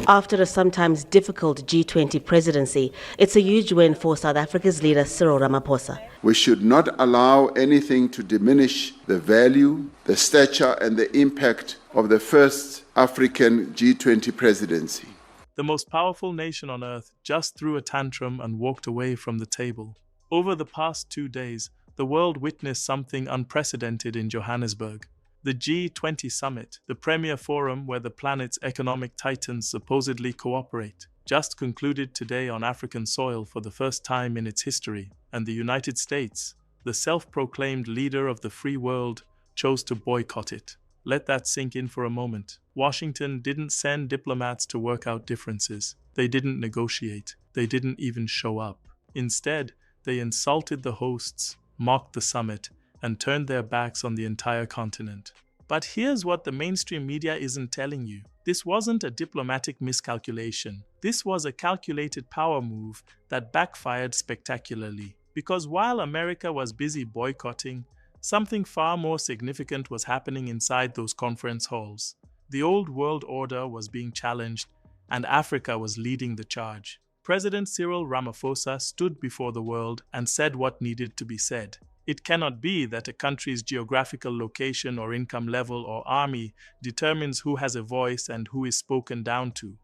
After a sometimes difficult G20 presidency, it's a huge win for South Africa's leader Cyril Ramaphosa. We should not allow anything to diminish the value, the stature, and the impact of the first African G20 presidency. The most powerful nation on earth just threw a tantrum and walked away from the table. Over the past 2 days, the world witnessed something unprecedented in Johannesburg. The G20 summit, the premier forum where the planet's economic titans supposedly cooperate, just concluded today on African soil for the first time in its history, and the United States, the self-proclaimed leader of the free world, chose to boycott it. Let that sink in for a moment. Washington didn't send diplomats to work out differences. They didn't negotiate. They didn't even show up. Instead, they insulted the hosts, mocked the summit, and turned their backs on the entire continent. But here's what the mainstream media isn't telling you. This wasn't a diplomatic miscalculation. This was a calculated power move that backfired spectacularly. Because while America was busy boycotting, something far more significant was happening inside those conference halls. The old world order was being challenged, and Africa was leading the charge. President Cyril Ramaphosa stood before the world and said what needed to be said. It cannot be that a country's geographical location or income level or army determines who has a voice and who is spoken down to.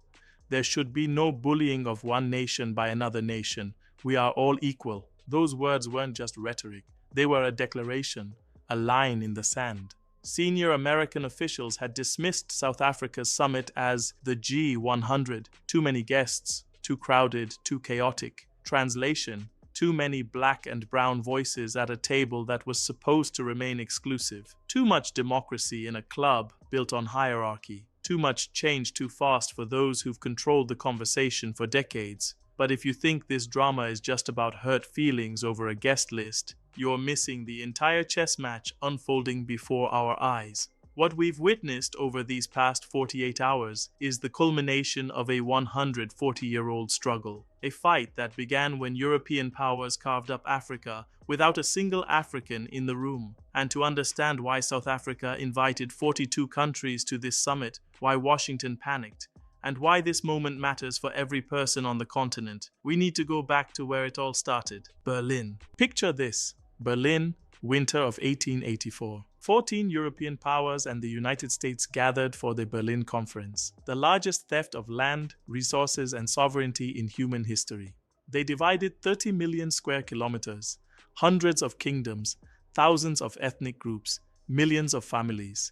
There should be no bullying of one nation by another nation. We are all equal. Those words weren't just rhetoric. They were a declaration, a line in the sand. Senior American officials had dismissed South Africa's summit as the G100. Too many guests, too crowded, too chaotic. Translation: too many black and brown voices at a table that was supposed to remain exclusive. Too much democracy in a club built on hierarchy. Too much change too fast for those who've controlled the conversation for decades. But if you think this drama is just about hurt feelings over a guest list, you're missing the entire chess match unfolding before our eyes. What we've witnessed over these past 48 hours is the culmination of a 140-year-old struggle. A fight that began when European powers carved up Africa without a single African in the room. And to understand why South Africa invited 42 countries to this summit, why Washington panicked, and why this moment matters for every person on the continent, we need to go back to where it all started: Berlin. Picture this: Berlin, winter of 1884. 14 European powers and the United States gathered for the Berlin Conference, the largest theft of land, resources, and sovereignty in human history. They divided 30 million square kilometers, hundreds of kingdoms, thousands of ethnic groups, millions of families.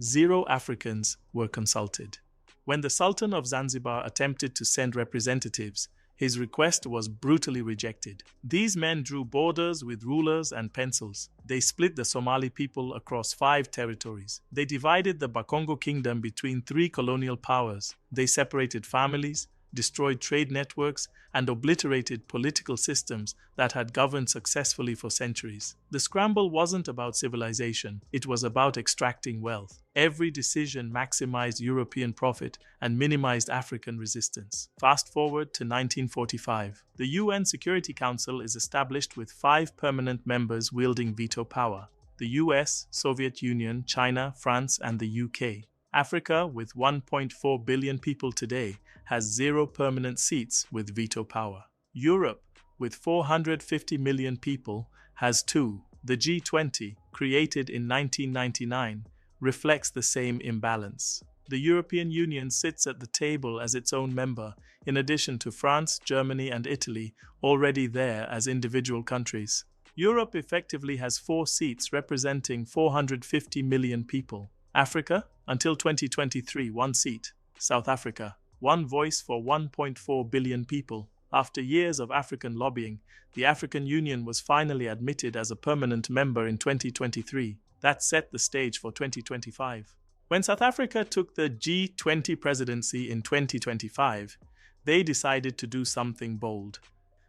0 Africans were consulted. When the Sultan of Zanzibar attempted to send representatives, his request was brutally rejected. These men drew borders with rulers and pencils. They split the Somali people across 5 territories. They divided the Bakongo kingdom between 3 colonial powers. They separated families, destroyed trade networks, and obliterated political systems that had governed successfully for centuries. The scramble wasn't about civilization, it was about extracting wealth. Every decision maximized European profit and minimized African resistance. Fast forward to 1945. The UN Security Council is established with 5 permanent members wielding veto power: the US, Soviet Union, China, France, and the UK. Africa, with 1.4 billion people today, has 0 permanent seats with veto power. Europe, with 450 million people, has 2. The G20, created in 1999, reflects the same imbalance. The European Union sits at the table as its own member, in addition to France, Germany, and Italy, already there as individual countries. Europe effectively has 4 seats representing 450 million people. Africa, until 2023, 1 seat. South Africa, 1 voice for 1.4 billion people. After years of African lobbying, the African Union was finally admitted as a permanent member in 2023. That set the stage for 2025. When South Africa took the G20 presidency in 2025, they decided to do something bold.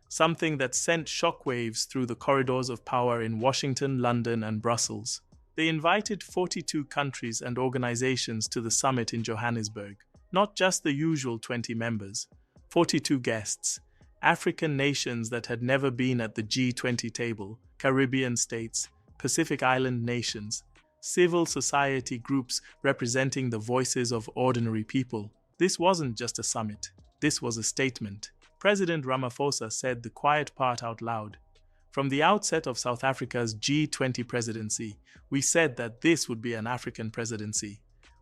Something that sent shockwaves through the corridors of power in Washington, London, and Brussels. They invited 42 countries and organizations to the summit in Johannesburg. Not just the usual 20 members, 42 guests, African nations that had never been at the G20 table, Caribbean states, Pacific Island nations, civil society groups representing the voices of ordinary people. This wasn't just a summit, this was a statement. President Ramaphosa said the quiet part out loud. From the outset of South Africa's G20 presidency, we said that this would be an African presidency.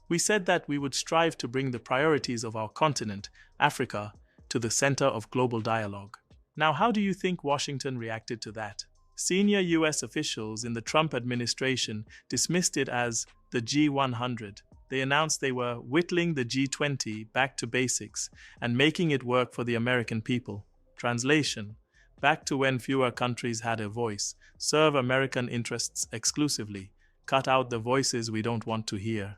We said that we would strive to bring the priorities of our continent, Africa, to the center of global dialogue. Now, how do you think Washington reacted to that? Senior US officials in the Trump administration dismissed it as the G100. They announced they were whittling the G20 back to basics and making it work for the American people. Translation: back to when fewer countries had a voice, serve American interests exclusively, cut out the voices we don't want to hear.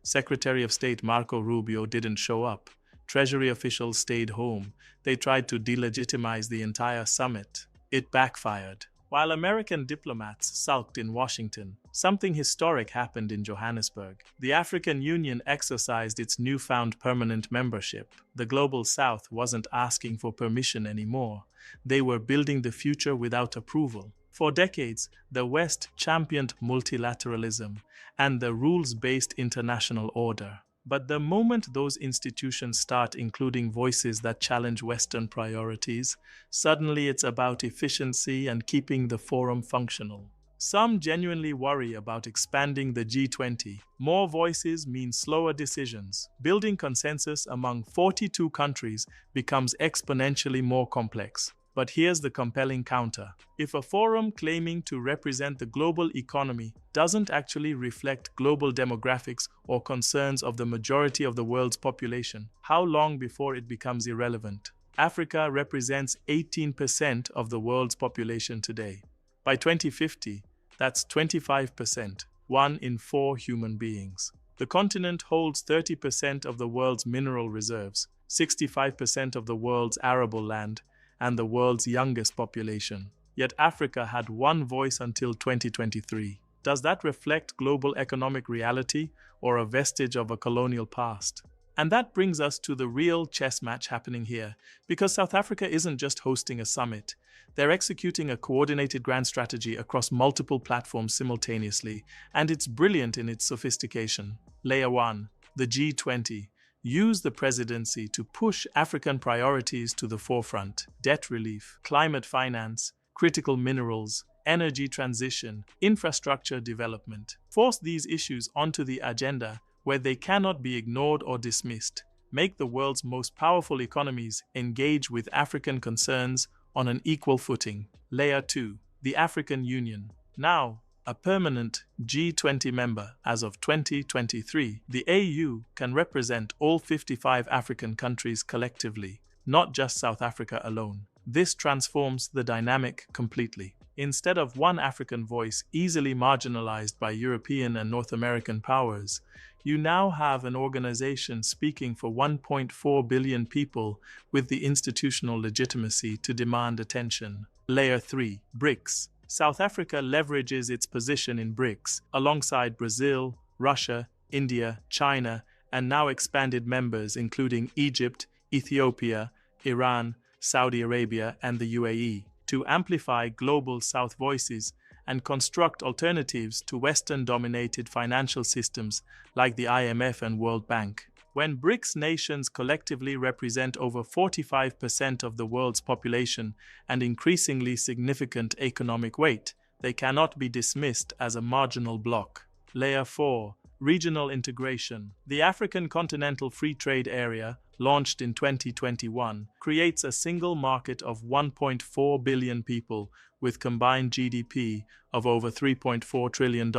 Secretary of State Marco Rubio didn't show up. Treasury officials stayed home. They tried to delegitimize the entire summit. It backfired. While American diplomats sulked in Washington, something historic happened in Johannesburg. The African Union exercised its newfound permanent membership. The Global South wasn't asking for permission anymore. They were building the future without approval. For decades, the West championed multilateralism and the rules-based international order. But the moment those institutions start including voices that challenge Western priorities, suddenly it's about efficiency and keeping the forum functional. Some genuinely worry about expanding the G20. More voices mean slower decisions. Building consensus among 42 countries becomes exponentially more complex. But here's the compelling counter. If a forum claiming to represent the global economy doesn't actually reflect global demographics or concerns of the majority of the world's population, how long before it becomes irrelevant? Africa represents 18% of the world's population today. By 2050, that's 25%, 1 in 4 human beings. The continent holds 30% of the world's mineral reserves, 65% of the world's arable land, and the world's youngest population. Yet Africa had one voice until 2023. Does that reflect global economic reality or a vestige of a colonial past? And that brings us to the real chess match happening here, because South Africa isn't just hosting a summit. They're executing a coordinated grand strategy across multiple platforms simultaneously, and it's brilliant in its sophistication. Layer 1, the G20. Use the presidency to push African priorities to the forefront: debt relief, climate finance, critical minerals, energy transition, infrastructure development. Force these issues onto the agenda where they cannot be ignored or dismissed. Make the world's most powerful economies engage with African concerns on an equal footing. Layer 2, the African Union. Now, a permanent G20 member as of 2023, the AU can represent all 55 African countries collectively, not just South Africa alone. This transforms the dynamic completely. Instead of one African voice easily marginalized by European and North American powers, you now have an organization speaking for 1.4 billion people with the institutional legitimacy to demand attention. Layer 3, BRICS. South Africa leverages its position in BRICS alongside Brazil, Russia, India, China, and now expanded members including Egypt, Ethiopia, Iran, Saudi Arabia, and the UAE, to amplify global South voices and construct alternatives to Western-dominated financial systems like the IMF and World Bank. When BRICS nations collectively represent over 45% of the world's population and increasingly significant economic weight, they cannot be dismissed as a marginal bloc. Layer 4, regional integration. The African Continental Free Trade Area, launched in 2021, creates a single market of 1.4 billion people with combined GDP of over $3.4 trillion.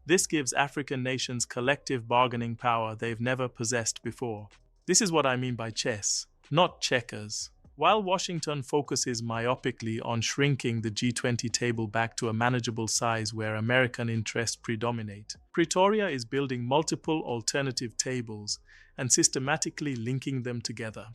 This gives African nations collective bargaining power they've never possessed before. This is what I mean by chess, not checkers. While Washington focuses myopically on shrinking the G20 table back to a manageable size where American interests predominate, Pretoria is building multiple alternative tables and systematically linking them together.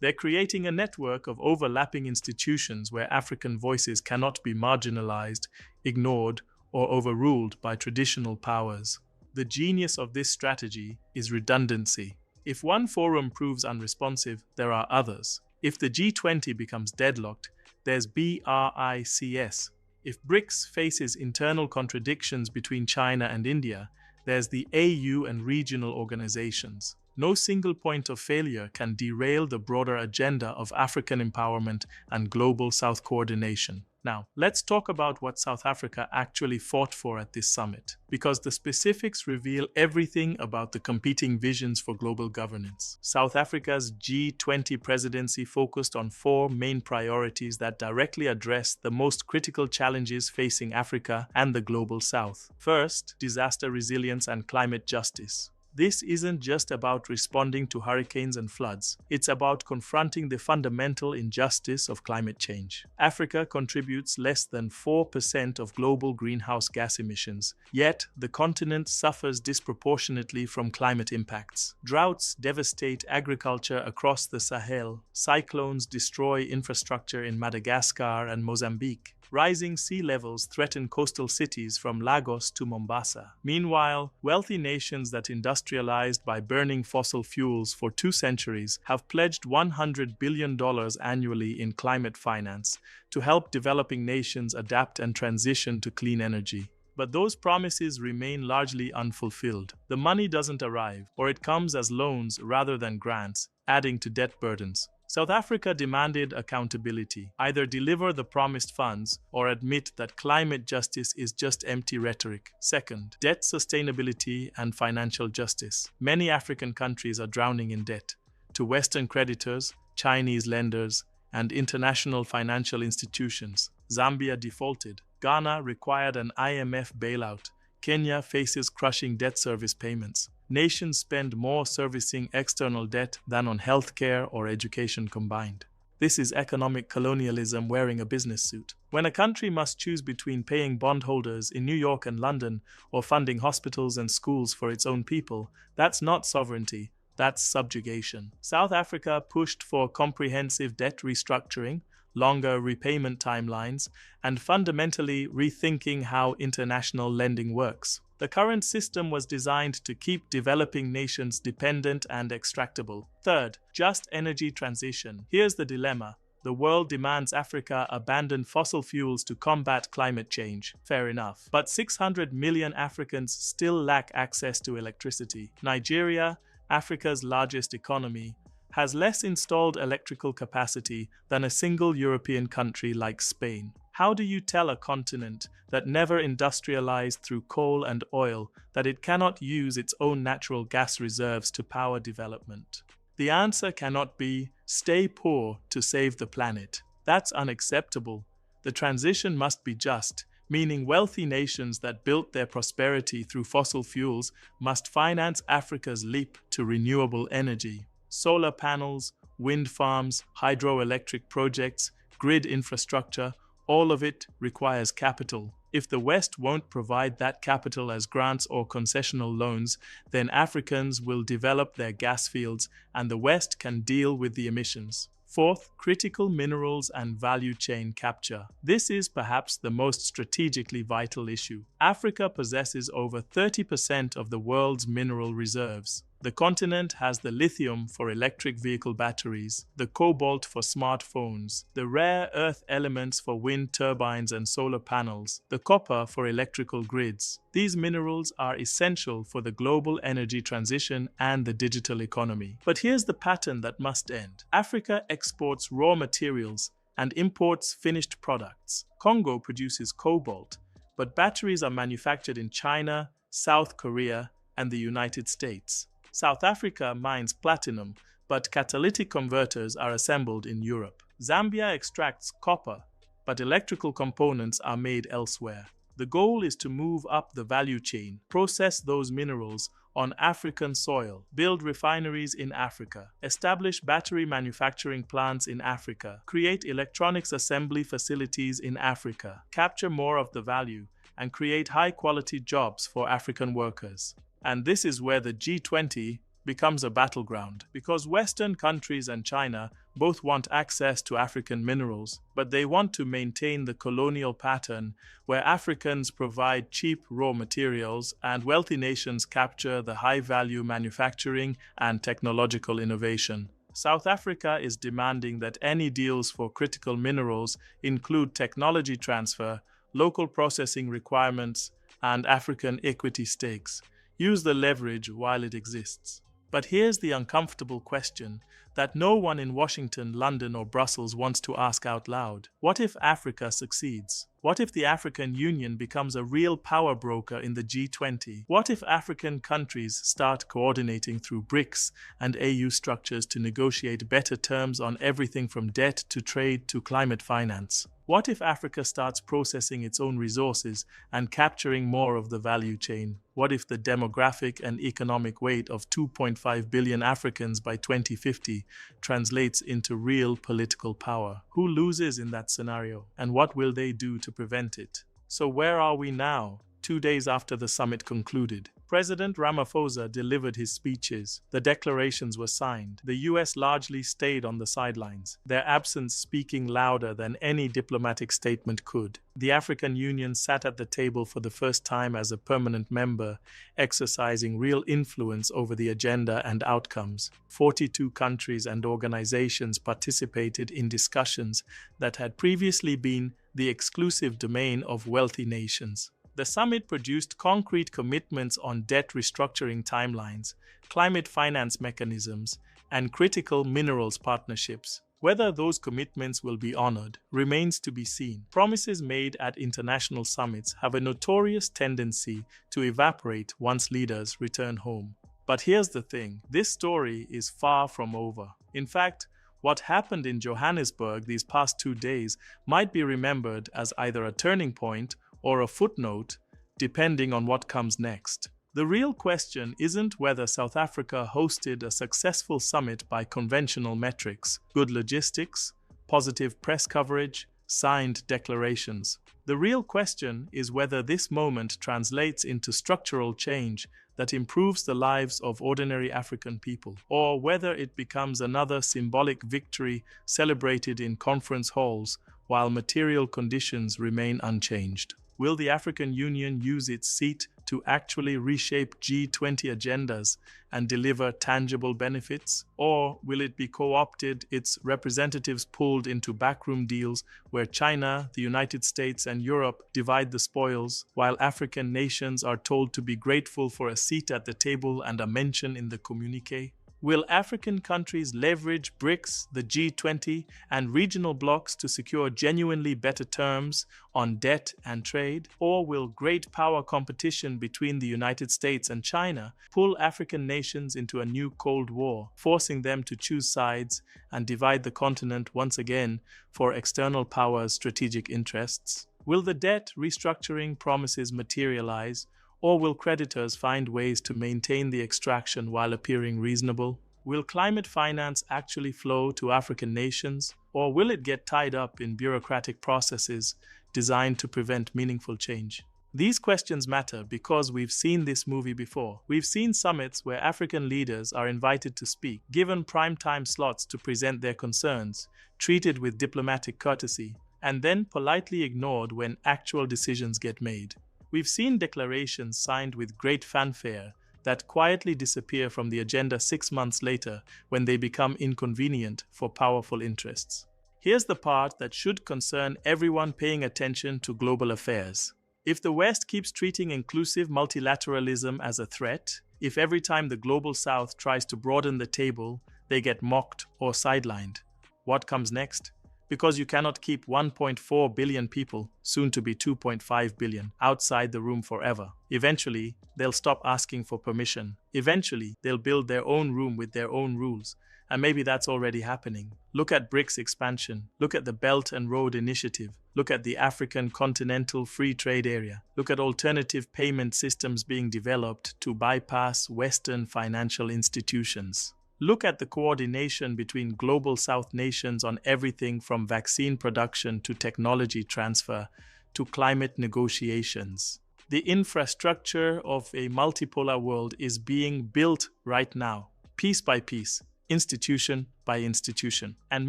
They're creating a network of overlapping institutions where African voices cannot be marginalized, ignored, or overruled by traditional powers. The genius of this strategy is redundancy. If one forum proves unresponsive, there are others. If the G20 becomes deadlocked, there's BRICS. If BRICS faces internal contradictions between China and India, there's the AU and regional organizations. No single point of failure can derail the broader agenda of African empowerment and global South coordination. Now, let's talk about what South Africa actually fought for at this summit, because the specifics reveal everything about the competing visions for global governance. South Africa's G20 presidency focused on four main priorities that directly address the most critical challenges facing Africa and the global South. First, disaster resilience and climate justice. This isn't just about responding to hurricanes and floods. It's about confronting the fundamental injustice of climate change. Africa contributes less than 4% of global greenhouse gas emissions, yet the continent suffers disproportionately from climate impacts. Droughts devastate agriculture across the Sahel. Cyclones destroy infrastructure in Madagascar and Mozambique. Rising sea levels threaten coastal cities from Lagos to Mombasa. Meanwhile, wealthy nations that industrialized by burning fossil fuels for 2 centuries have pledged $100 billion annually in climate finance to help developing nations adapt and transition to clean energy. But those promises remain largely unfulfilled. The money doesn't arrive, or it comes as loans rather than grants, adding to debt burdens. South Africa demanded accountability. Either deliver the promised funds or admit that climate justice is just empty rhetoric. Second, debt sustainability and financial justice. Many African countries are drowning in debt to Western creditors, Chinese lenders, and international financial institutions. Zambia defaulted. Ghana required an IMF bailout. Kenya faces crushing debt service payments. Nations spend more servicing external debt than on healthcare or education combined. This is economic colonialism wearing a business suit. When a country must choose between paying bondholders in New York and London or funding hospitals and schools for its own people, that's not sovereignty, that's subjugation. South Africa pushed for comprehensive debt restructuring, longer repayment timelines, and fundamentally rethinking how international lending works. The current system was designed to keep developing nations dependent and extractable. Third, just energy transition. Here's the dilemma. The world demands Africa abandon fossil fuels to combat climate change. Fair enough. But 600 million Africans still lack access to electricity. Nigeria, Africa's largest economy, has less installed electrical capacity than a single European country like Spain. How do you tell a continent that never industrialized through coal and oil that it cannot use its own natural gas reserves to power development? The answer cannot be, stay poor to save the planet. That's unacceptable. The transition must be just, meaning wealthy nations that built their prosperity through fossil fuels must finance Africa's leap to renewable energy. Solar panels, wind farms, hydroelectric projects, grid infrastructure, all of it requires capital. If the West won't provide that capital as grants or concessional loans, then Africans will develop their gas fields and the West can deal with the emissions. Fourth, critical minerals and value chain capture. This is perhaps the most strategically vital issue. Africa possesses over 30% of the world's mineral reserves. The continent has the lithium for electric vehicle batteries, the cobalt for smartphones, the rare earth elements for wind turbines and solar panels, the copper for electrical grids. These minerals are essential for the global energy transition and the digital economy. But here's the pattern that must end. Africa exports raw materials and imports finished products. Congo produces cobalt, but batteries are manufactured in China, South Korea, and the United States. South Africa mines platinum, but catalytic converters are assembled in Europe. Zambia extracts copper, but electrical components are made elsewhere. The goal is to move up the value chain, process those minerals on African soil, build refineries in Africa, establish battery manufacturing plants in Africa, create electronics assembly facilities in Africa, capture more of the value, and create high-quality jobs for African workers. And this is where the G20 becomes a battleground, because Western countries and China both want access to African minerals, but they want to maintain the colonial pattern where Africans provide cheap raw materials and wealthy nations capture the high-value manufacturing and technological innovation. South Africa is demanding that any deals for critical minerals include technology transfer, local processing requirements, and African equity stakes. Use the leverage while it exists. But here's the uncomfortable question that no one in Washington, London, or Brussels wants to ask out loud. What if Africa succeeds? What if the African Union becomes a real power broker in the G20? What if African countries start coordinating through BRICS and AU structures to negotiate better terms on everything from debt to trade to climate finance? What if Africa starts processing its own resources and capturing more of the value chain? What if the demographic and economic weight of 2.5 billion Africans by 2050 translates into real political power? Who loses in that scenario? And what will they do to prevent it? So where are we now, 2 days after the summit concluded? President Ramaphosa delivered his speeches. The declarations were signed. The US largely stayed on the sidelines, their absence speaking louder than any diplomatic statement could. The African Union sat at the table for the first time as a permanent member, exercising real influence over the agenda and outcomes. 42 countries and organizations participated in discussions that had previously been the exclusive domain of wealthy nations. The summit produced concrete commitments on debt restructuring timelines, climate finance mechanisms, and critical minerals partnerships. Whether those commitments will be honored remains to be seen. Promises made at international summits have a notorious tendency to evaporate once leaders return home. But here's the thing, this story is far from over. In fact, what happened in Johannesburg these past 2 days might be remembered as either a turning point or a footnote, depending on what comes next. The real question isn't whether South Africa hosted a successful summit by conventional metrics, good logistics, positive press coverage, signed declarations. The real question is whether this moment translates into structural change that improves the lives of ordinary African people, or whether it becomes another symbolic victory celebrated in conference halls while material conditions remain unchanged. Will the African Union use its seat to actually reshape G20 agendas and deliver tangible benefits? Or will it be co-opted, its representatives pulled into backroom deals where China, the United States, and Europe divide the spoils, while African nations are told to be grateful for a seat at the table and a mention in the communiqué? Will African countries leverage BRICS, the G20, and regional blocs to secure genuinely better terms on debt and trade? Or will great power competition between the United States and China pull African nations into a new Cold War, forcing them to choose sides and divide the continent once again for external power's strategic interests? Will the debt restructuring promises materialize? Or will creditors find ways to maintain the extraction while appearing reasonable? Will climate finance actually flow to African nations? Or will it get tied up in bureaucratic processes designed to prevent meaningful change? These questions matter because we've seen this movie before. We've seen summits where African leaders are invited to speak, given prime-time slots to present their concerns, treated with diplomatic courtesy, and then politely ignored when actual decisions get made. We've seen declarations signed with great fanfare that quietly disappear from the agenda 6 months later when they become inconvenient for powerful interests. Here's the part that should concern everyone paying attention to global affairs. If the West keeps treating inclusive multilateralism as a threat, if every time the Global South tries to broaden the table, they get mocked or sidelined, what comes next? Because you cannot keep 1.4 billion people, soon to be 2.5 billion, outside the room forever. Eventually, they'll stop asking for permission. Eventually, they'll build their own room with their own rules. And maybe that's already happening. Look at BRICS expansion. Look at the Belt and Road Initiative. Look at the African Continental Free Trade Area. Look at alternative payment systems being developed to bypass Western financial institutions. Look at the coordination between Global South nations on everything from vaccine production to technology transfer to climate negotiations. The infrastructure of a multipolar world is being built right now, piece by piece, institution by institution. And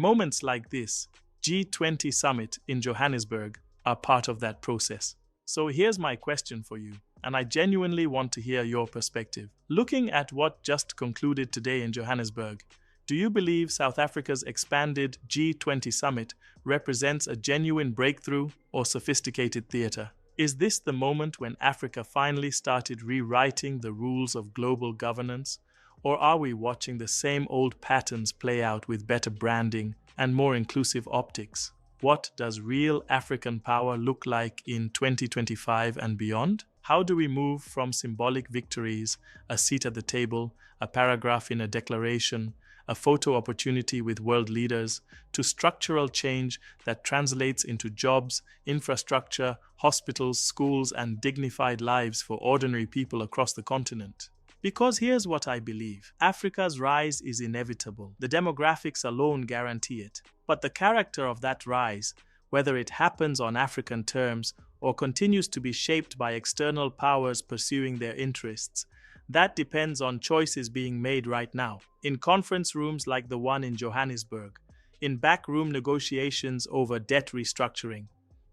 moments like this, G20 summit in Johannesburg, are part of that process. So here's my question for you, and I genuinely want to hear your perspective. Looking at what just concluded today in Johannesburg, do you believe South Africa's expanded G20 summit represents a genuine breakthrough or sophisticated theater? Is this the moment when Africa finally started rewriting the rules of global governance? Or are we watching the same old patterns play out with better branding and more inclusive optics? What does real African power look like in 2025 and beyond? How do we move from symbolic victories, a seat at the table, a paragraph in a declaration, a photo opportunity with world leaders, to structural change that translates into jobs, infrastructure, hospitals, schools, and dignified lives for ordinary people across the continent? Because here's what I believe. Africa's rise is inevitable. The demographics alone guarantee it. But the character of that rise, whether it happens on African terms or continues to be shaped by external powers pursuing their interests, that depends on choices being made right now. In conference rooms like the one in Johannesburg, in backroom negotiations over debt restructuring,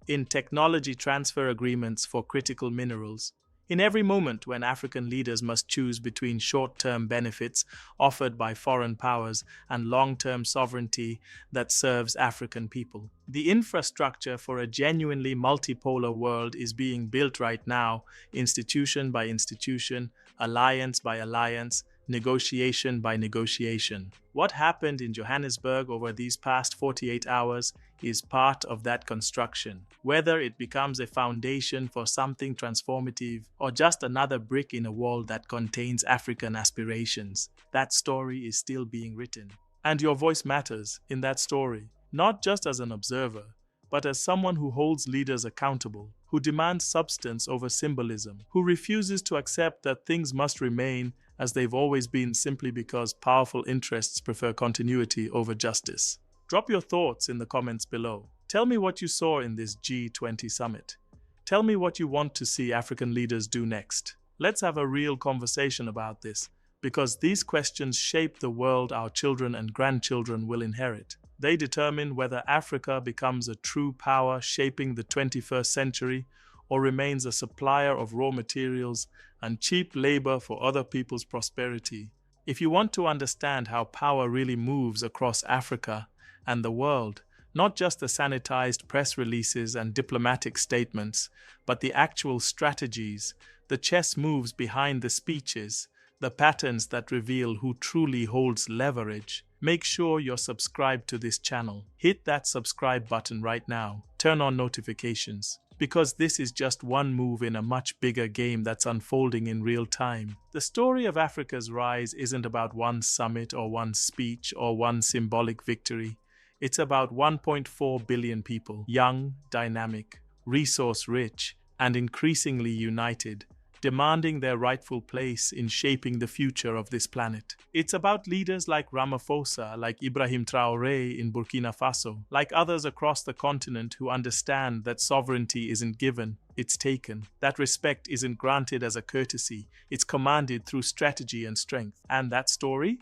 in technology transfer agreements for critical minerals, in every moment when African leaders must choose between short-term benefits offered by foreign powers and long-term sovereignty that serves African people. The infrastructure for a genuinely multipolar world is being built right now, institution by institution, alliance by alliance, negotiation by negotiation. What happened in Johannesburg over these past 48 hours is part of that construction. Whether it becomes a foundation for something transformative or just another brick in a wall that contains African aspirations, that story is still being written. And your voice matters in that story, not just as an observer, but as someone who holds leaders accountable, who demands substance over symbolism, who refuses to accept that things must remain as they've always been simply because powerful interests prefer continuity over justice. Drop your thoughts in the comments below. Tell me what you saw in this G20 summit. Tell me what you want to see African leaders do next. Let's have a real conversation about this, because these questions shape the world our children and grandchildren will inherit. They determine whether Africa becomes a true power shaping the 21st century or remains a supplier of raw materials and cheap labor for other people's prosperity. If you want to understand how power really moves across Africa and the world, not just the sanitized press releases and diplomatic statements, but the actual strategies, the chess moves behind the speeches, the patterns that reveal who truly holds leverage, make sure you're subscribed to this channel. Hit that subscribe button right now. Turn on notifications, because this is just one move in a much bigger game that's unfolding in real time. The story of Africa's rise isn't about one summit or one speech or one symbolic victory. It's about 1.4 billion people, young, dynamic, resource-rich, and increasingly united, demanding their rightful place in shaping the future of this planet. It's about leaders like Ramaphosa, like Ibrahim Traoré in Burkina Faso, like others across the continent who understand that sovereignty isn't given, it's taken. That respect isn't granted as a courtesy, it's commanded through strategy and strength. And that story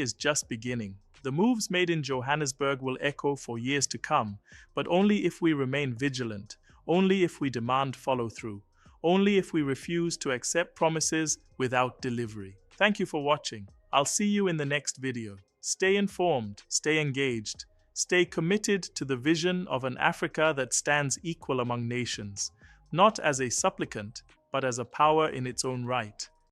is just beginning. The moves made in Johannesburg will echo for years to come, but only if we remain vigilant, only if we demand follow-through, only if we refuse to accept promises without delivery. Thank you for watching. I'll see you in the next video. Stay informed, stay engaged, stay committed to the vision of an Africa that stands equal among nations, not as a supplicant, but as a power in its own right.